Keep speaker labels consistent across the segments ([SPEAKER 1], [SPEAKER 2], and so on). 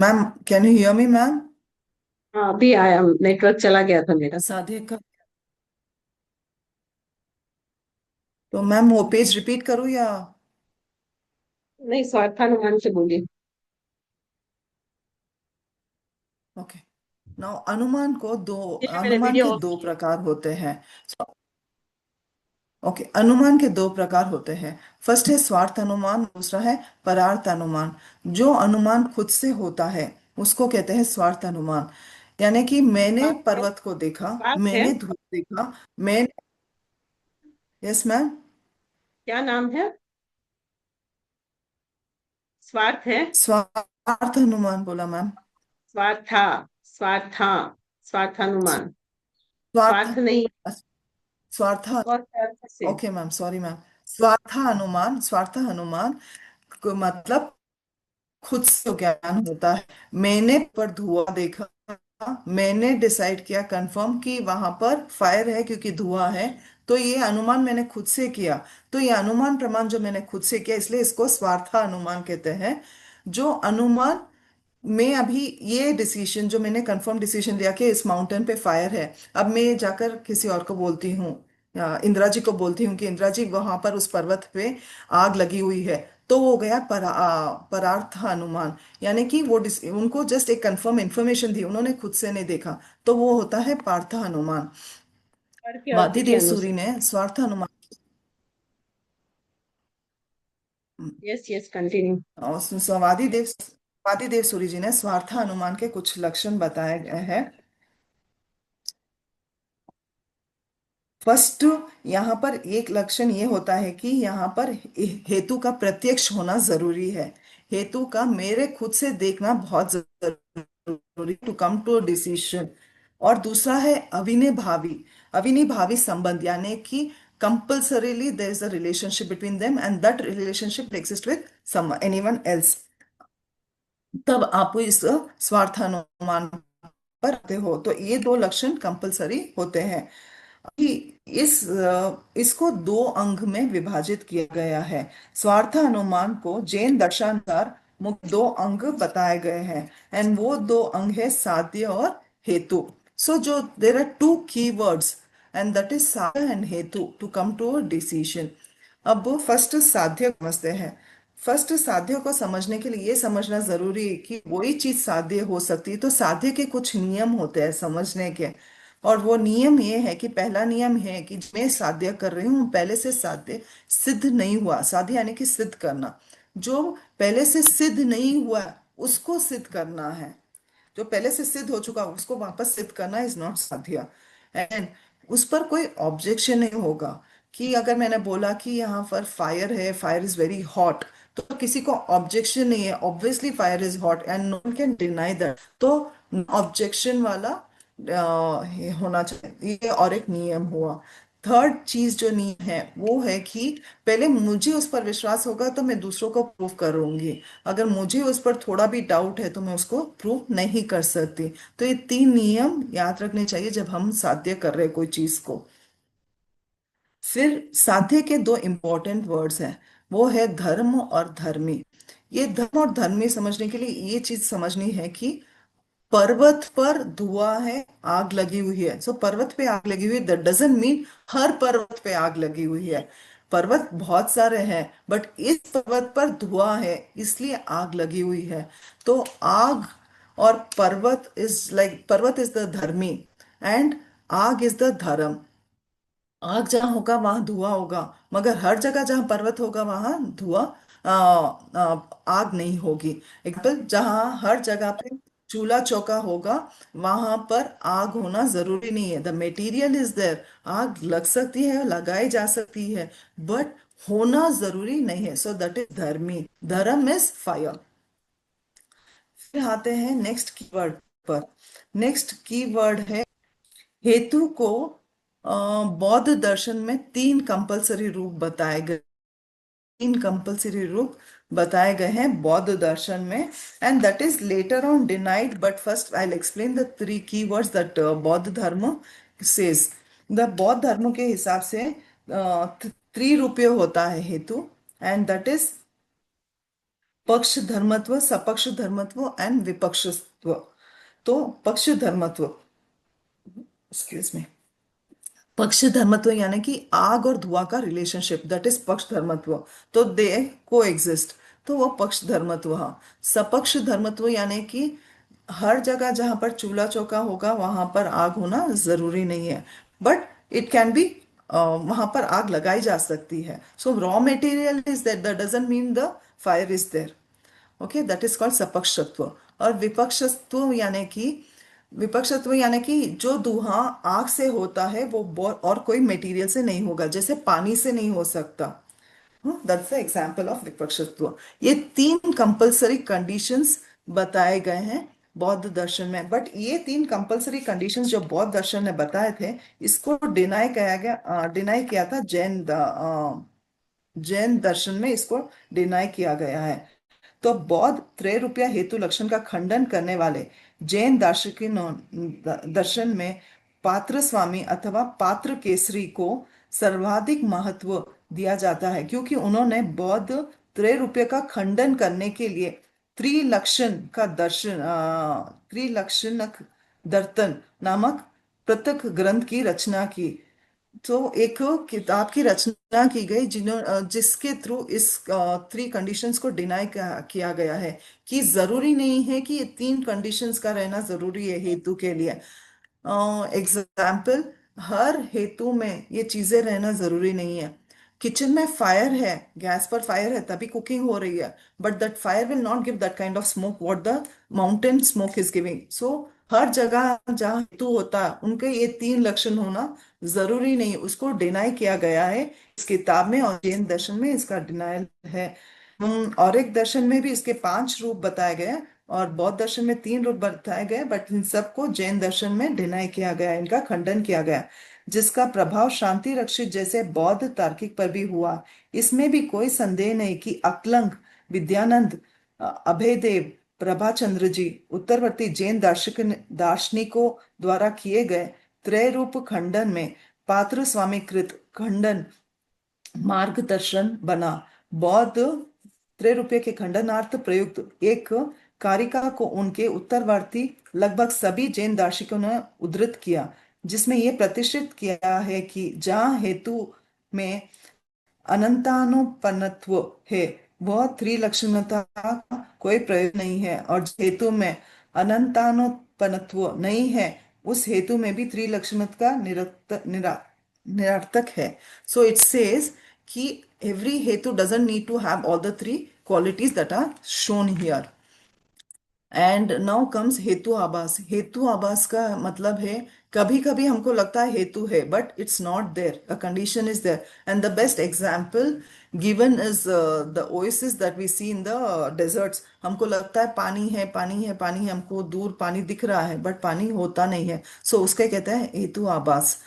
[SPEAKER 1] Ma'am, can you hear me ma'am?
[SPEAKER 2] हाँ, अभी आया। नेटवर्क चला गया था मेरा।
[SPEAKER 1] साधे का। तो मैम वो पेज रिपीट करूँ या?
[SPEAKER 2] नहीं, स्वार्थानुमान से बोलिए।
[SPEAKER 1] ओके। नाउ अनुमान को दो
[SPEAKER 2] इसीलिए मैंने
[SPEAKER 1] अनुमान
[SPEAKER 2] वीडियो
[SPEAKER 1] के
[SPEAKER 2] ऑफ
[SPEAKER 1] दो
[SPEAKER 2] किया।
[SPEAKER 1] प्रकार होते हैं। ओके, अनुमान के दो प्रकार होते हैं। फर्स्ट है स्वार्थ अनुमान, दूसरा है परार्थ अनुमान। जो अनुमान खुद से होता है उसको कहते हैं स्वार्थ अनुमान। यानी कि मैंने
[SPEAKER 2] स्वार्थ है।
[SPEAKER 1] पर्वत को देखा,
[SPEAKER 2] स्वार्थ है।
[SPEAKER 1] मैंने धूप देखा। मैं यस मैम।
[SPEAKER 2] क्या नाम है? स्वार्थ है।
[SPEAKER 1] स्वार्थ अनुमान बोला मैम।
[SPEAKER 2] स्वार्था। स्वार्था। स्वार्थानुमान।
[SPEAKER 1] स्वार्थ
[SPEAKER 2] स्वार्थ नहीं।
[SPEAKER 1] स्वार्थ।
[SPEAKER 2] और अर्थ से।
[SPEAKER 1] Okay ma'am, sorry ma'am. स्वार्थ अनुमान को मतलब खुद से ज्ञान होता है। मैंने पर धुआं देखा, मैंने डिसाइड किया, कंफर्म कि वहां पर फायर है क्योंकि धुआं है। तो ये अनुमान मैंने खुद से किया। तो ये अनुमान प्रमाण जो मैंने खुद से किया, इसलिए इसको स्वार्थ अनुमान कहते हैं। जो अनुमान मैं अभी ये डिसीजन जो मैंने कंफर्म डिसीजन लिया कि इस माउंटेन पे फायर है, अब मैं जाकर किसी और को बोलती हूँ, या इंदिरा जी को बोलती हूँ कि इंदिरा जी वहां पर उस पर्वत पे आग लगी हुई है। तो वो हो गया परार्थ अनुमान। यानी कि उनको जस्ट एक कंफर्म इंफॉर्मेशन दी, उन्होंने खुद से नहीं देखा। तो वो होता है पार्थ अनुमान।
[SPEAKER 2] पर के अर्थ के
[SPEAKER 1] वादिदेव सूरी
[SPEAKER 2] अनुसार।
[SPEAKER 1] ने स्वार्थ अनुमान
[SPEAKER 2] यस यस, कंटिन्यू।
[SPEAKER 1] और वादिदेव सूरी जी ने स्वार्थ अनुमान के कुछ लक्षण बताए गए हैं। फर्स्ट, यहाँ पर एक लक्षण ये होता है कि यहाँ पर हेतु का प्रत्यक्ष होना जरूरी है। हेतु का मेरे खुद से देखना बहुत जरूरी टू कम टू डिसीशन। और दूसरा है अविनय भावी संबंध, यानी कि compulsorily there is a relationship between them and that relationship exist with some anyone else. तब आप इस स्वार्थानुमान पर आते हो। तो ये दो लक्षण कंपल्सरी होते हैं। कि इसको दो अंग में विभाजित किया गया है। स्वार्थ अनुमान को जैन दर्शनानुसार मुख्य दो अंग बताए गए हैं। एंड वो दो अंग है साध्य और हेतु। सो जो there are two key words, and that is साध्य एंड हेतु to come to a decision. अब वो फर्स्ट साध्य समझते हैं। फर्स्ट साध्य को समझने के लिए ये समझना जरूरी है कि वही चीज साध्य हो सकती है, तो साध्य के कुछ नियम होते हैं समझने के। और वो नियम ये है कि पहला नियम है कि मैं साध्य कर रही हूँ, पहले से साध्य सिद्ध नहीं हुआ। साध्य यानी कि सिद्ध करना। जो पहले से सिद्ध नहीं हुआ उसको सिद्ध करना है। जो पहले से सिद्ध हो चुका उसको वापस सिद्ध करना इज नॉट साध्य। एंड उस पर कोई ऑब्जेक्शन नहीं होगा। कि अगर मैंने बोला कि यहाँ पर फायर है, फायर इज वेरी हॉट, तो किसी को ऑब्जेक्शन नहीं है, obviously fire is hot and no one can deny that. तो ऑब्जेक्शन वाला ये होना चाहिए। ये और एक नियम हुआ। थर्ड चीज जो नियम है वो है कि पहले मुझे उस पर विश्वास होगा तो मैं दूसरों को प्रूव करूंगी। अगर मुझे उस पर थोड़ा भी डाउट है तो मैं उसको प्रूव नहीं कर सकती। तो ये तीन नियम याद रखने चाहिए जब हम साध्य कर रहे हैं कोई चीज को। फिर साध्य के दो इंपॉर्टेंट वर्ड्स हैं, वो है धर्म और धर्मी। ये धर्म और धर्मी समझने के लिए ये चीज समझनी है कि पर्वत पर धुआं है, आग लगी हुई है। सो पर्वत पे आग लगी हुई है, दैट डजंट मीन हर पर्वत पे आग लगी हुई है। पर्वत बहुत सारे हैं बट इस पर्वत पर धुआं है इसलिए आग लगी हुई है। तो आग और पर्वत इज द धर्मी एंड आग इज द धर्म। आग जहां होगा वहां धुआं होगा, मगर हर जगह जहां पर्वत होगा वहां धुआं आग नहीं होगी। एग्जाम्पल, जहां हर जगह पे चूल्हा चौका होगा वहां पर आग होना जरूरी नहीं है। The material is there. आग लग सकती है, लगाई जा सकती है, बट होना जरूरी नहीं है। सो दैट इज धर्मी। धर्म इज फायर। फिर आते हैं नेक्स्ट कीवर्ड पर। नेक्स्ट कीवर्ड है हेतु को। बौद्ध दर्शन में तीन कंपलसरी रूप बताए गए हैं बौद्ध दर्शन में। And that is later on denied, but first I explain the three की वर्ड्स दैट बौद्ध धर्म सेज। द बौद्ध धर्म के हिसाब से त्रिरूपीय होता है हेतु। एंड दैट इज पक्ष धर्मत्व, सपक्ष धर्मत्व एंड विपक्षत्व। तो पक्ष धर्मत्व, एक्सक्यूज मी, पक्ष धर्मत्व यानी कि आग और धुआं का रिलेशनशिप, दैट इज पक्ष धर्मत्व। तो दे को एग्जिस्ट, तो वो पक्ष धर्मत्व है। सपक्ष धर्मत्व यानी कि हर जगह जहां पर चूल्हा चौका होगा वहां पर आग होना जरूरी नहीं है, बट इट कैन बी, वहां पर आग लगाई जा सकती है। So raw material is that, that doesn't mean the fire is there. Okay, that is called सपक्षत्व। और विपक्षत्व यानी कि, विपक्षत्व यानी कि जो धुआं आग से होता है वो और कोई मटेरियल से नहीं होगा, जैसे पानी से नहीं हो सकता। दैट्स द एग्जाम्पल ऑफ विपक्षत्व। ये तीन कंपल्सरी कंडीशंस बताए गए हैं बौद्ध दर्शन में, बट ये तीन कंपल्सरी कंडीशंस जो बौद्ध दर्शन ने बताए थे, इसको डिनाई किया था जैन दर्शन में, इसको डिनाई किया गया है। तो बौद्ध त्रैरूपीय हेतु लक्षण का खंडन करने वाले जैन दर्शन में पात्र स्वामी अथवा पात्र केसरी को सर्वाधिक महत्व दिया जाता है, क्योंकि उन्होंने बौद्ध त्रैरूपीय का खंडन करने के लिए त्रिलक्षणक दर्पण नामक पृथक ग्रंथ की रचना की। तो एक किताब की रचना की गई जिसके थ्रू इस थ्री कंडीशंस को डिनाई किया गया है, कि जरूरी नहीं है कि ये तीन कंडीशंस का रहना जरूरी है हेतु के लिए। एग्जाम्पल, हर हेतु में ये चीजें रहना जरूरी नहीं है। किचन में फायर है, गैस पर फायर है तभी कुकिंग हो रही है, but that fire will not give that kind of smoke what the mountain smoke is giving. So हर जगह जहाँ हेतु होता है उनके ये तीन लक्षण होना जरूरी नहीं, उसको डिनाई किया गया है इस किताब में, और जैन दर्शन में इसका डिनायल है। और एक दर्शन में भी इसके पांच रूप बताए गए हैं, और बौद्ध दर्शन में तीन रूप बताए गए, बट इन सबको जैन दर्शन में डिनाई किया गया, इनका खंडन किया गया, जिसका प्रभाव शांति रक्षित जैसे बौद्ध तार्किक पर भी हुआ। इसमें भी कोई संदेह नहीं कि अकलंग, विद्यानंद, अभयदेव, प्रभाचंद्र जी उत्तरवर्ती जैन दार्शनिकों द्वारा किए गए त्रय रूप खंडन में पात्र स्वामीकृत खंडन मार्गदर्शन बना। बौद्ध त्रैरूपीय के खंडनार्थ प्रयुक्त एक कारिका को उनके उत्तरवर्ती लगभग सभी जैन दार्शनिकों ने उद्धृत किया, जिसमें यह प्रतिष्ठित किया है कि जहाँ हेतु में अनंतानुपन्नत्व है वह त्रिलक्षणता का कोई प्रयोग नहीं है, और जिस हेतु में अनंतानुपन्नत्व नहीं है उस हेतु में भी त्रिलक्षणता का निरर्थक है। सो इट सेज कि every hetu doesn't need to have all the three qualities that are shown here. And now comes हेतु आभास। हेतु आभास का मतलब है, कभी कभी हमको लगता है हेतु है but it's not there, a condition is there. And the best example given is the oasis that we see in the deserts. हमको लगता है पानी है, पानी है, पानी है, हमको दूर पानी दिख रहा है बट पानी होता नहीं है, सो उसके कहते हैं हेतु आभास।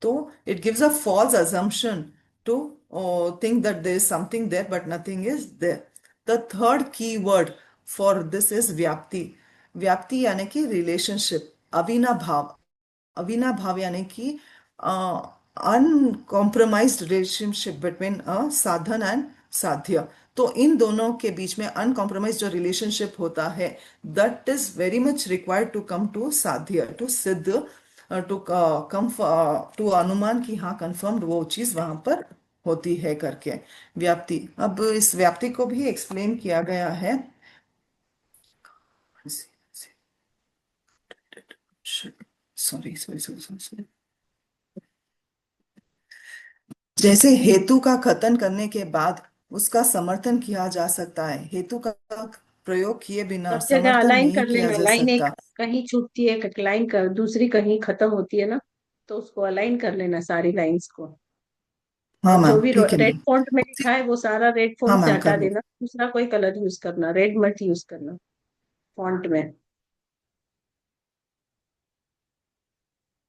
[SPEAKER 1] तो it gives a false assumption to think that there is something there but nothing is there. The third key word for this is व्याप्ति। व्याप्ति यानी कि रिलेशनशिप, अविनाभाव। अविनाभाव यानी कि अनकॉम्प्रोमाइज्ड रिलेशनशिप बिटवीन अ साधन एंड साध्य। तो इन दोनों के बीच में अनकॉम्प्रोमाइज जो रिलेशनशिप होता है, that is very much required to come to साध्य, टू सिद्ध, टू कम टू अनुमान की हाँ कंफर्म्ड वो चीज वहां पर होती है करके। व्याप्ति, अब इस व्याप्ति को भी एक्सप्लेन किया गया है। Sorry sorry sorry sorry. जैसे हेतु का कथन करने के बाद उसका समर्थन किया जा सकता है, हेतु का प्रयोग किए बिना
[SPEAKER 2] सब जगह
[SPEAKER 1] समर्थन
[SPEAKER 2] अलाइन
[SPEAKER 1] नहीं
[SPEAKER 2] कर
[SPEAKER 1] किया
[SPEAKER 2] लेना,
[SPEAKER 1] जा
[SPEAKER 2] लाइन एक
[SPEAKER 1] सकता।
[SPEAKER 2] कहीं छूटती है, एक लाइन कर दूसरी कहीं खत्म होती है ना, तो उसको अलाइन कर लेना सारी लाइंस को।
[SPEAKER 1] हाँ
[SPEAKER 2] और जो
[SPEAKER 1] मैम,
[SPEAKER 2] भी
[SPEAKER 1] ठीक है
[SPEAKER 2] रेड
[SPEAKER 1] मैम।
[SPEAKER 2] फॉन्ट में लिखा है वो सारा रेड
[SPEAKER 1] हाँ
[SPEAKER 2] फॉन्ट से
[SPEAKER 1] मैम,
[SPEAKER 2] हटा
[SPEAKER 1] कर लो।
[SPEAKER 2] देना, दूसरा कोई कलर यूज करना, रेड मत यूज करना फॉन्ट में।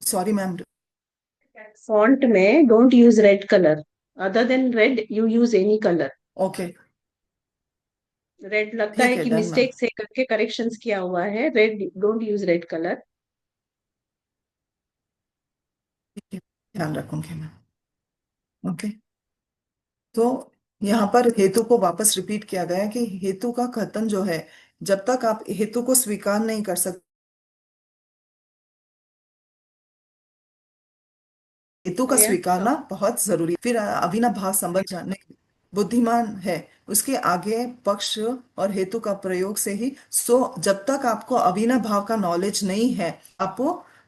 [SPEAKER 1] Sorry ma'am.
[SPEAKER 2] फॉन्ट में don't use red colour, other than red you use any colour.
[SPEAKER 1] Okay,
[SPEAKER 2] red लगता
[SPEAKER 1] ठीक
[SPEAKER 2] है
[SPEAKER 1] है,
[SPEAKER 2] कि
[SPEAKER 1] डन मैम।
[SPEAKER 2] मिस्टेक से करके करेक्शंस किया हुआ है, red don't use red colour.
[SPEAKER 1] ठीक है, ध्यान रखूंगी मैं। ओके, तो यहाँ पर हेतु को वापस रिपीट किया गया है कि हेतु का कथन जो है, जब तक आप हेतु को स्वीकार नहीं कर सकते, हेतु
[SPEAKER 2] हो
[SPEAKER 1] का
[SPEAKER 2] गया
[SPEAKER 1] स्वीकारना
[SPEAKER 2] तो।
[SPEAKER 1] बहुत जरूरी है। फिर अविनाभाव संबंध जानने, बुद्धिमान है उसके आगे पक्ष और हेतु का प्रयोग से ही। जब तक आपको अविनाभाव का नॉलेज नहीं है, आप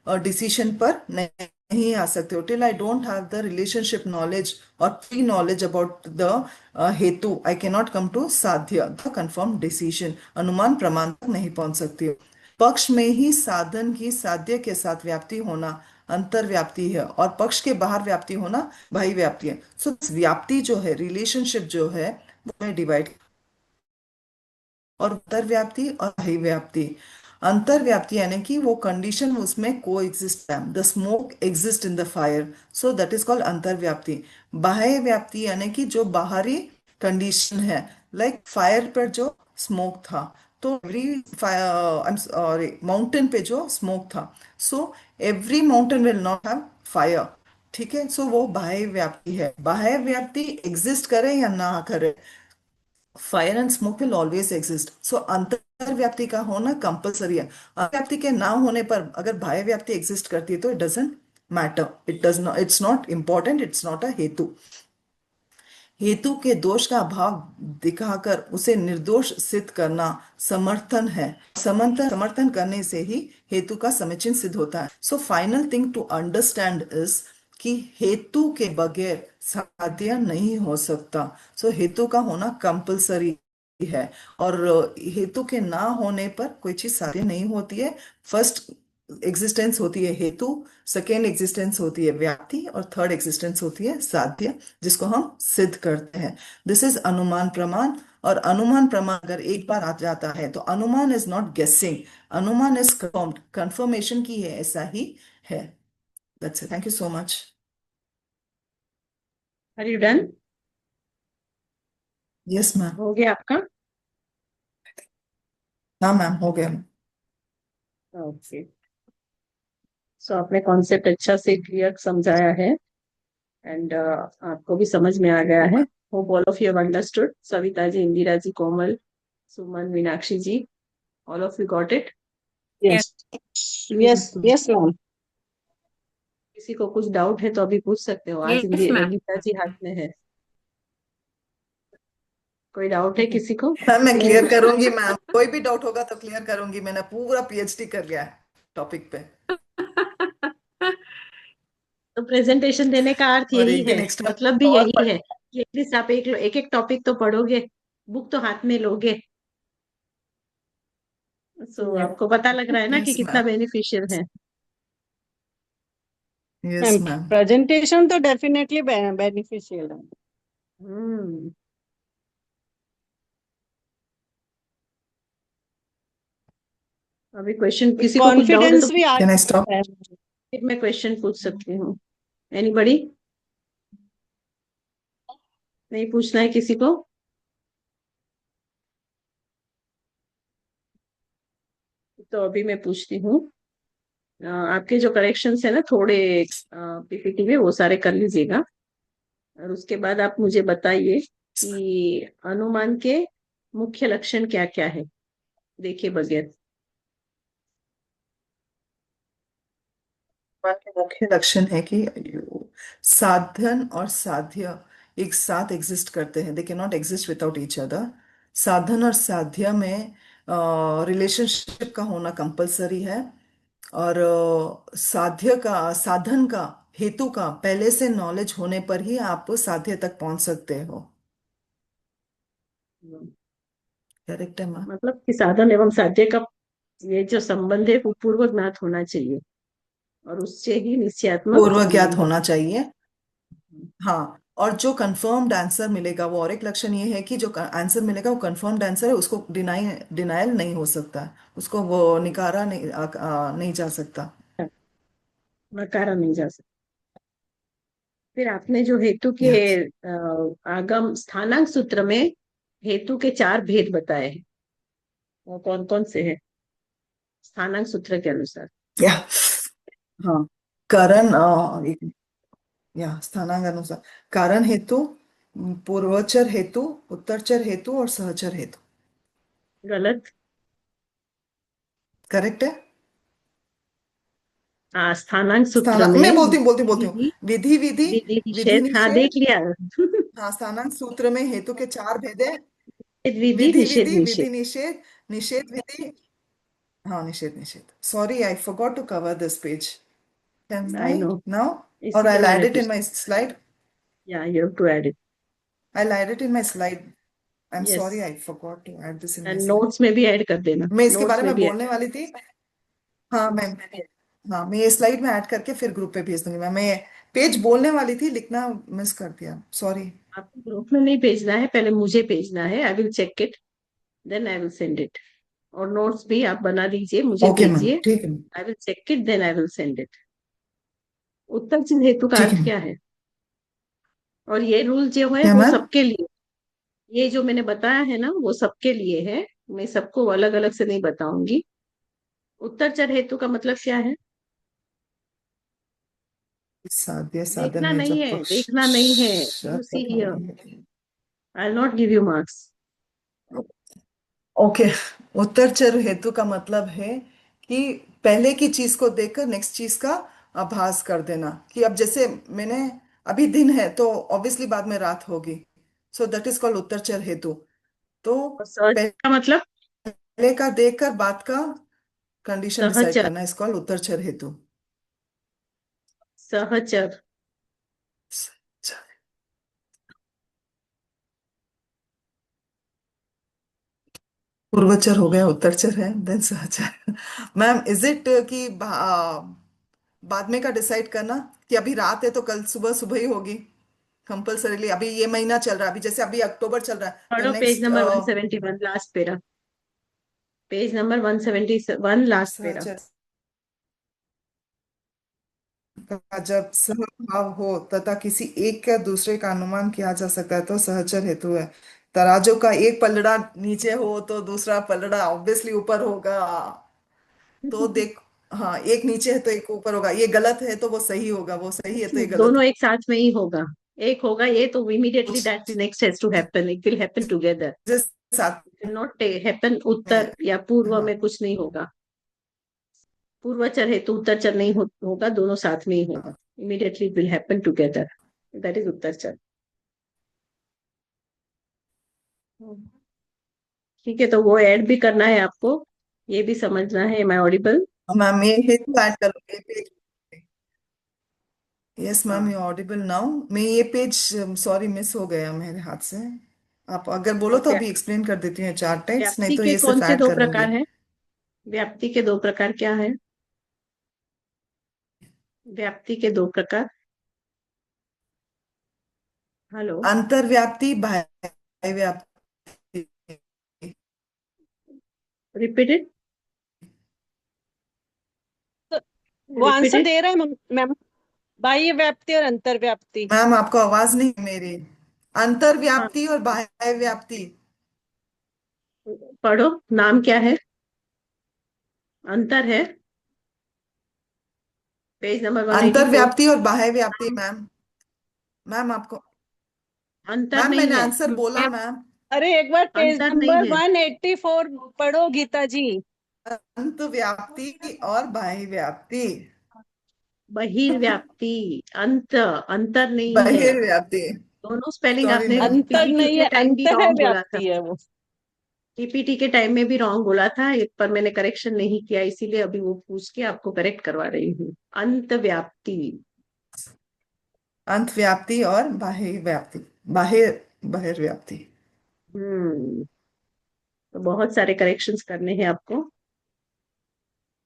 [SPEAKER 1] डिसीजन पर नहीं आ सकते हो। Till I don't have the relationship knowledge और प्री नॉलेज अबाउट द हेतु, I can not come to साध्य द कंफर्म डिसीजन, अनुमान प्रमाण तक नहीं पहुंच सकती हो। पक्ष में ही साधन की साध्य के साथ व्याप्ति होना अंतर व्याप्ति है, और पक्ष के बाहर व्याप्ति होना बाह्य व्याप्ति है। सो व्याप्ति जो है, रिलेशनशिप जो है, वो डिवाइड, और अंतर्व्याप्ति और बाह्य व्याप्ति। अंतर्व्याप्ति यानी कि वो कंडीशन उसमें को एग्जिस्ट है, the smoke exist in the fire, so that is called अंतर्व्याप्ति। बाह्य व्याप्ति यानी कि जो बाहरी कंडीशन है, लाइक फायर पर जो स्मोक था, तो एवरी फायर, सॉरी, माउंटेन पे जो स्मोक था, so every mountain will not have fire. ठीक है, सो वो बाह्य व्याप्ति है। बाह्य व्याप्ति एग्जिस्ट करे या ना करे, fire and smoke will always exist. So अंतर व्याप्ति का होना कंपलसरी है। अंतर व्याप्ति के ना होने पर अगर बाह्य व्याप्ति एग्जिस्ट करती है तो it doesn't matter, it does not, it's not important, it's not a हेतु। हेतु के दोष का अभाव दिखाकर उसे निर्दोष सिद्ध करना समर्थन है। समर्थन करने से ही हेतु का समुच्चय सिद्ध होता है। So final thing to understand is कि हेतु के बगैर साध्य नहीं हो सकता। सो हेतु का होना कंपलसरी है, और हेतु के ना होने पर कोई चीज साध्य नहीं होती है। फर्स्ट एग्जिस्टेंस होती है हेतु, सेकेंड एग्जिस्टेंस होती है व्याप्ति, और थर्ड एग्जिस्टेंस होती है साध्य, जिसको हम सिद्ध करते हैं। दिस इज अनुमान प्रमाण। और अनुमान प्रमाण अगर एक बार आ जाता है तो अनुमान इज नॉट गेसिंग, अनुमान इज कंफर्म्ड, कंफर्मेशन की है, ऐसा ही है। That's it, thank you so much.
[SPEAKER 2] Are you done?
[SPEAKER 1] Yes ma'am.
[SPEAKER 2] हो गया आपका?
[SPEAKER 1] हाँ मैम, हो गया।
[SPEAKER 2] ओके। सो आपने कॉन्सेप्ट अच्छा से क्लियर समझाया है, एंड आपको भी समझ में आ गया है। Hope all of you have understood. Savita ji, Indira ji, Komal, Suman, Meenakshi ji, all of you got it?
[SPEAKER 3] Yes yes yes ma'am.
[SPEAKER 2] किसी को कुछ डाउट है तो अभी पूछ सकते हो, आज
[SPEAKER 3] यस मैम।
[SPEAKER 2] गीता जी हाथ में है। कोई डाउट है किसी को?
[SPEAKER 1] मैम मैं क्लियर करूंगी मैम, कोई भी डाउट होगा तो क्लियर करूंगी, मैंने पूरा पीएचडी कर लिया है टॉपिक पे।
[SPEAKER 2] तो प्रेजेंटेशन देने का अर्थ
[SPEAKER 1] और
[SPEAKER 2] यही
[SPEAKER 1] एक
[SPEAKER 2] है,
[SPEAKER 1] दिन एक्स्ट्रा
[SPEAKER 2] मतलब भी
[SPEAKER 1] और
[SPEAKER 2] यही है कि एटलीस्ट आप एक एक टॉपिक तो पढ़ोगे, बुक तो हाथ में लोगे। सो आपको पता लग रहा है ना कि
[SPEAKER 1] यस
[SPEAKER 2] कितना
[SPEAKER 1] मैम।
[SPEAKER 2] बेनिफिशियल है।
[SPEAKER 1] Yes
[SPEAKER 3] ma'am
[SPEAKER 1] ma'am.
[SPEAKER 3] प्रेजेंटेशन तो डेफिनेटली बेनिफिशियल है।
[SPEAKER 2] हम्म। अभी क्वेश्चन, किसी को कुछ डाउट है तो
[SPEAKER 3] कॉन्फिडेंस भी आ
[SPEAKER 1] कैन आई स्टॉप?
[SPEAKER 3] जाता है।
[SPEAKER 2] फिर मैं क्वेश्चन पूछ सकती हूँ। एनीबडी? नहीं पूछना है किसी को? तो अभी मैं पूछती हूँ। आपके जो करेक्शंस है ना थोड़े पीपीटी में, वो सारे कर लीजिएगा, और उसके बाद आप मुझे बताइए कि अनुमान के मुख्य लक्षण क्या क्या है, देखे बगैर।
[SPEAKER 1] अनुमान के मुख्य लक्षण है कि साधन और साध्य एक साथ एग्जिस्ट करते हैं, they can not exist without each other. साधन और साध्य में रिलेशनशिप का होना कंपलसरी है, और साधन का, हेतु का पहले से नॉलेज होने पर ही आप साध्य तक पहुंच सकते हो। करेक्ट है माँ?
[SPEAKER 2] मतलब कि साधन एवं साध्य का ये जो संबंध है वो पूर्व ज्ञात होना चाहिए, और उससे ही निश्चयात्मक
[SPEAKER 1] पूर्व ज्ञात
[SPEAKER 2] संबंध
[SPEAKER 1] होना चाहिए।
[SPEAKER 2] है।
[SPEAKER 1] हाँ, और जो कंफर्म्ड आंसर मिलेगा, वो और एक लक्षण ये है कि जो आंसर मिलेगा वो कंफर्म्ड आंसर है, उसको डिनायल नहीं हो सकता, उसको वो निकारा नहीं जा सकता।
[SPEAKER 2] नकारा नहीं जा सकता। फिर आपने जो हेतु के
[SPEAKER 1] यस।
[SPEAKER 2] आगम स्थानांक सूत्र में हेतु के चार भेद बताए हैं, वो कौन कौन से हैं स्थानांक सूत्र के अनुसार?
[SPEAKER 1] या हाँ, कारण या स्थानांक अनुसार, कारण हेतु, पूर्वचर हेतु, उत्तरचर हेतु और सहचर हेतु।
[SPEAKER 2] गलत।
[SPEAKER 1] करेक्ट है।
[SPEAKER 2] स्थानांक सूत्र
[SPEAKER 1] स्थाना मैं
[SPEAKER 2] में
[SPEAKER 1] बोलती हूँ
[SPEAKER 2] विधि,
[SPEAKER 1] विधि विधि,
[SPEAKER 2] विधि
[SPEAKER 1] विधि
[SPEAKER 2] निषेध, हाँ देख
[SPEAKER 1] निषेध।
[SPEAKER 2] लिया।
[SPEAKER 1] हाँ, स्थानांक सूत्र में हेतु के चार भेद है।
[SPEAKER 2] विधि
[SPEAKER 1] विधि
[SPEAKER 2] निषेध
[SPEAKER 1] विधि,
[SPEAKER 2] निषेध।
[SPEAKER 1] विधि निषेध, निषेध विधि। हाँ, निषेध निषेध। Sorry, I forgot to cover this page. Can
[SPEAKER 2] I
[SPEAKER 1] I
[SPEAKER 2] no,
[SPEAKER 1] now? Or
[SPEAKER 2] इसीलिए
[SPEAKER 1] I'll
[SPEAKER 2] मैंने
[SPEAKER 1] add it in
[SPEAKER 2] पूछा।
[SPEAKER 1] my slide.
[SPEAKER 2] या you have to add it.
[SPEAKER 1] I'll add it in my slide. I'm
[SPEAKER 2] yes,
[SPEAKER 1] sorry, I forgot to add this in my
[SPEAKER 2] and
[SPEAKER 1] slide.
[SPEAKER 2] Notes में भी add कर देना,
[SPEAKER 1] मैं इसके
[SPEAKER 2] notes
[SPEAKER 1] बारे
[SPEAKER 2] में
[SPEAKER 1] में
[SPEAKER 2] भी ऐड।
[SPEAKER 1] बोलने वाली थी। हाँ मैं हाँ, मैं ये स्लाइड में ऐड करके फिर ग्रुप पे भेज दूंगी। मैं पेज बोलने वाली थी, लिखना मिस कर दिया, सॉरी।
[SPEAKER 2] आपको ग्रुप में नहीं भेजना है, पहले मुझे भेजना है। I will check it, then I will send it. और नोट्स भी आप बना लीजिए, मुझे
[SPEAKER 1] ओके मैम,
[SPEAKER 2] भेजिए।
[SPEAKER 1] ठीक है।
[SPEAKER 2] I will check it, then I will send it. उत्तर चिन्ह हेतु का
[SPEAKER 1] ठीक है
[SPEAKER 2] अर्थ
[SPEAKER 1] मैम।
[SPEAKER 2] क्या है? और ये रूल जो है
[SPEAKER 1] क्या
[SPEAKER 2] वो
[SPEAKER 1] मैम?
[SPEAKER 2] सबके लिए, ये जो मैंने बताया है ना वो सबके लिए है। मैं सबको अलग अलग से नहीं बताऊंगी। उत्तर चर हेतु का मतलब क्या है?
[SPEAKER 1] साध्य साधन
[SPEAKER 2] देखना
[SPEAKER 1] में
[SPEAKER 2] नहीं
[SPEAKER 1] जब
[SPEAKER 2] है,
[SPEAKER 1] पक्ष
[SPEAKER 2] देखना नहीं है, you see here, I will not give you marks.
[SPEAKER 1] Okay. उत्तरचर हेतु का मतलब है कि पहले की चीज को देखकर नेक्स्ट चीज का आभास कर देना। कि अब जैसे मैंने, अभी दिन है तो ऑब्वियसली बाद में रात होगी। सो दैट इज कॉल्ड उत्तरचर हेतु। तो
[SPEAKER 2] और सहज का मतलब?
[SPEAKER 1] पहले का देखकर बाद का कंडीशन डिसाइड
[SPEAKER 2] सहचर,
[SPEAKER 1] करना इज कॉल्ड उत्तरचर हेतु।
[SPEAKER 2] सहचर।
[SPEAKER 1] पूर्वचर हो गया, उत्तरचर है, देन सहचर। मैम इज इट कि बाद में का डिसाइड करना कि अभी रात है तो कल सुबह सुबह ही होगी कंपल्सरीली। अभी ये महीना चल रहा है, अभी जैसे अभी अक्टूबर चल रहा है तो
[SPEAKER 2] पढ़ो पेज
[SPEAKER 1] नेक्स्ट
[SPEAKER 2] नंबर 171, लास्ट पेरा। पेज नंबर 171, लास्ट पेरा।
[SPEAKER 1] सहचर का जब सहभाव हो तथा किसी एक या दूसरे का अनुमान किया जा सकता है तो सहचर हेतु है। तराजू का एक पलड़ा नीचे हो तो दूसरा पलड़ा ऑब्वियसली ऊपर होगा। तो देख, हाँ, एक नीचे है तो एक ऊपर होगा। ये गलत है तो वो सही होगा, वो सही है तो ये गलत
[SPEAKER 2] दोनों एक साथ में ही होगा। एक होगा ये तो इमीडिएटली
[SPEAKER 1] कुछ
[SPEAKER 2] that's next has to happen, it will happen together.
[SPEAKER 1] चीजें साथ
[SPEAKER 2] विल नॉट हैपन
[SPEAKER 1] में।
[SPEAKER 2] उत्तर या पूर्व
[SPEAKER 1] हाँ
[SPEAKER 2] में कुछ नहीं होगा। पूर्वचर है तो उत्तरचर नहीं होगा, दोनों साथ में ही होगा। Immediately will happen together, that is उत्तरचर। ठीक है, तो वो ऐड भी करना है आपको, ये भी समझना है। M I audible?
[SPEAKER 1] मैम, ये हेतु ऐड करूंगी पेज। यस मैम,
[SPEAKER 2] हाँ,
[SPEAKER 1] यू ऑडिबल नाउ। मैं ये पेज, सॉरी, मिस हो गया मेरे हाथ से। आप अगर बोलो तो
[SPEAKER 2] व्या,
[SPEAKER 1] अभी एक्सप्लेन कर देती हूँ चार टाइप्स, नहीं
[SPEAKER 2] व्याप्ति
[SPEAKER 1] तो
[SPEAKER 2] के
[SPEAKER 1] ये
[SPEAKER 2] कौन
[SPEAKER 1] सिर्फ
[SPEAKER 2] से
[SPEAKER 1] ऐड
[SPEAKER 2] दो
[SPEAKER 1] कर लूंगी।
[SPEAKER 2] प्रकार है? व्याप्ति के दो प्रकार क्या है? व्याप्ति के दो प्रकार। हेलो?
[SPEAKER 1] अंतर्व्याप्ति, बाह्य व्याप्ति।
[SPEAKER 2] रिपीटेड,
[SPEAKER 3] तो वो आंसर
[SPEAKER 2] रिपीटेड।
[SPEAKER 3] दे रहा है मैम। बाह्य व्याप्ति और अंतर व्याप्ति।
[SPEAKER 1] मैम आपको आवाज नहीं मेरी।
[SPEAKER 2] हाँ,
[SPEAKER 1] अंतर्व्याप्ति और बाह्य व्याप्ति।
[SPEAKER 2] पढ़ो, नाम क्या है? अंतर है, पेज नंबर 184।
[SPEAKER 1] अंतर्व्याप्ति और बाह्य व्याप्ति मैम। मैम आपको,
[SPEAKER 2] अंतर
[SPEAKER 1] मैम
[SPEAKER 2] नहीं
[SPEAKER 1] मैंने
[SPEAKER 2] है,
[SPEAKER 1] आंसर बोला मैम।
[SPEAKER 3] अरे एक बार पेज
[SPEAKER 2] अंतर नहीं
[SPEAKER 3] नंबर
[SPEAKER 2] है।
[SPEAKER 3] 184 पढ़ो गीता जी।
[SPEAKER 1] अंतर्व्याप्ति और बाह्य व्याप्ति।
[SPEAKER 2] बहिर्व्याप्ति, अंत, अंतर नहीं है।
[SPEAKER 1] बहिर्व्याप्ति।
[SPEAKER 2] दोनों स्पेलिंग
[SPEAKER 1] सॉरी
[SPEAKER 2] आपने
[SPEAKER 1] मैम।
[SPEAKER 3] अंतर
[SPEAKER 2] पीपीटी
[SPEAKER 3] नहीं
[SPEAKER 2] के
[SPEAKER 3] है,
[SPEAKER 2] टाइम भी
[SPEAKER 3] अंत है
[SPEAKER 2] रॉन्ग बोला था।
[SPEAKER 3] व्याप्ति है वो।
[SPEAKER 2] पीपीटी के टाइम में भी रॉन्ग बोला था, पर मैंने करेक्शन नहीं किया, इसीलिए अभी वो पूछ के आपको करेक्ट करवा रही हूँ। अंत व्याप्ति।
[SPEAKER 1] अंतव्याप्ति और बाह्य व्याप्ति। बाह्य, बहिर्व्याप्ति।
[SPEAKER 2] हम्म, तो बहुत सारे करेक्शंस करने हैं आपको,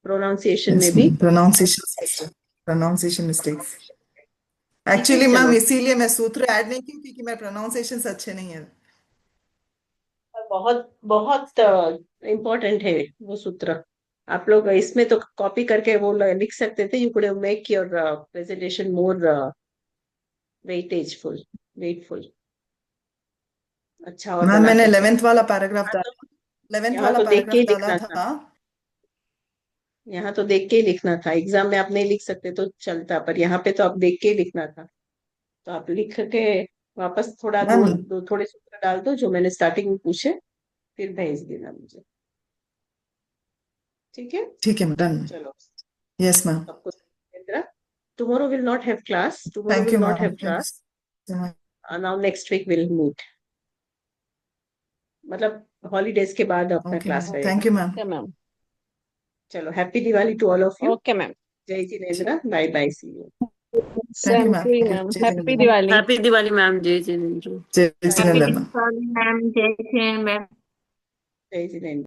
[SPEAKER 2] प्रोनाउंसिएशन
[SPEAKER 1] यस
[SPEAKER 2] में भी।
[SPEAKER 1] Ma'am, pronunciation, pronunciation mistakes.
[SPEAKER 2] ठीक है,
[SPEAKER 1] एक्चुअली मैम
[SPEAKER 2] चलो।
[SPEAKER 1] इसीलिए मैं सूत्र ऐड नहीं की क्योंकि मेरे प्रोनाउंसिएशन अच्छे नहीं है।
[SPEAKER 2] बहुत बहुत इम्पोर्टेंट है वो सूत्र। आप लोग इसमें तो कॉपी करके वो लिख सकते थे। You could make your presentation more weightageful, weightful, अच्छा और
[SPEAKER 1] मैम
[SPEAKER 2] बना
[SPEAKER 1] मैंने
[SPEAKER 2] सकते।
[SPEAKER 1] 11th वाला पैराग्राफ
[SPEAKER 2] यहाँ तो,
[SPEAKER 1] डाला, 11th
[SPEAKER 2] यहाँ
[SPEAKER 1] वाला
[SPEAKER 2] तो देख के ही
[SPEAKER 1] पैराग्राफ डाला
[SPEAKER 2] लिखना था।
[SPEAKER 1] था।
[SPEAKER 2] यहाँ तो देख के ही लिखना था, एग्जाम में आप नहीं लिख सकते तो चलता, पर यहाँ पे तो आप देख के ही लिखना था। तो आप लिख के वापस थोड़ा
[SPEAKER 1] मैम
[SPEAKER 2] थोड़े सूत्र डाल दो जो मैंने स्टार्टिंग में पूछे, फिर भेज देना मुझे। ठीक है,
[SPEAKER 1] ठीक है, डन।
[SPEAKER 2] चलो।
[SPEAKER 1] Yes ma'am.
[SPEAKER 2] सबको tomorrow will not have class, tomorrow
[SPEAKER 1] thank
[SPEAKER 2] will
[SPEAKER 1] you
[SPEAKER 2] not
[SPEAKER 1] ma'am,
[SPEAKER 2] have
[SPEAKER 1] thank you
[SPEAKER 2] class.
[SPEAKER 1] So much.
[SPEAKER 2] Now next week we'll meet, मतलब हॉलीडेज के बाद अपना
[SPEAKER 1] ओके
[SPEAKER 2] क्लास
[SPEAKER 1] मैम,
[SPEAKER 2] रहेगा।
[SPEAKER 1] Thank you ma'am.
[SPEAKER 3] Okay ma'am.
[SPEAKER 2] चलो, happy Diwali to all of you.
[SPEAKER 3] Okay ma'am.
[SPEAKER 2] जय Jinendra, bye bye, see you.
[SPEAKER 1] Thank you
[SPEAKER 3] same
[SPEAKER 1] ma'am,
[SPEAKER 3] to you
[SPEAKER 1] thank you.
[SPEAKER 3] Ma'am,
[SPEAKER 1] जय
[SPEAKER 3] happy
[SPEAKER 1] Jinendra.
[SPEAKER 3] Diwali.
[SPEAKER 4] Happy Diwali ma'am, Jai Jinendra.
[SPEAKER 1] Jai
[SPEAKER 2] bye
[SPEAKER 4] happy
[SPEAKER 1] Jinendra
[SPEAKER 2] bye,
[SPEAKER 1] ma'am.
[SPEAKER 4] Diwali ma'am, Jai Hind ma'am.
[SPEAKER 2] जय जिनेन्द्र।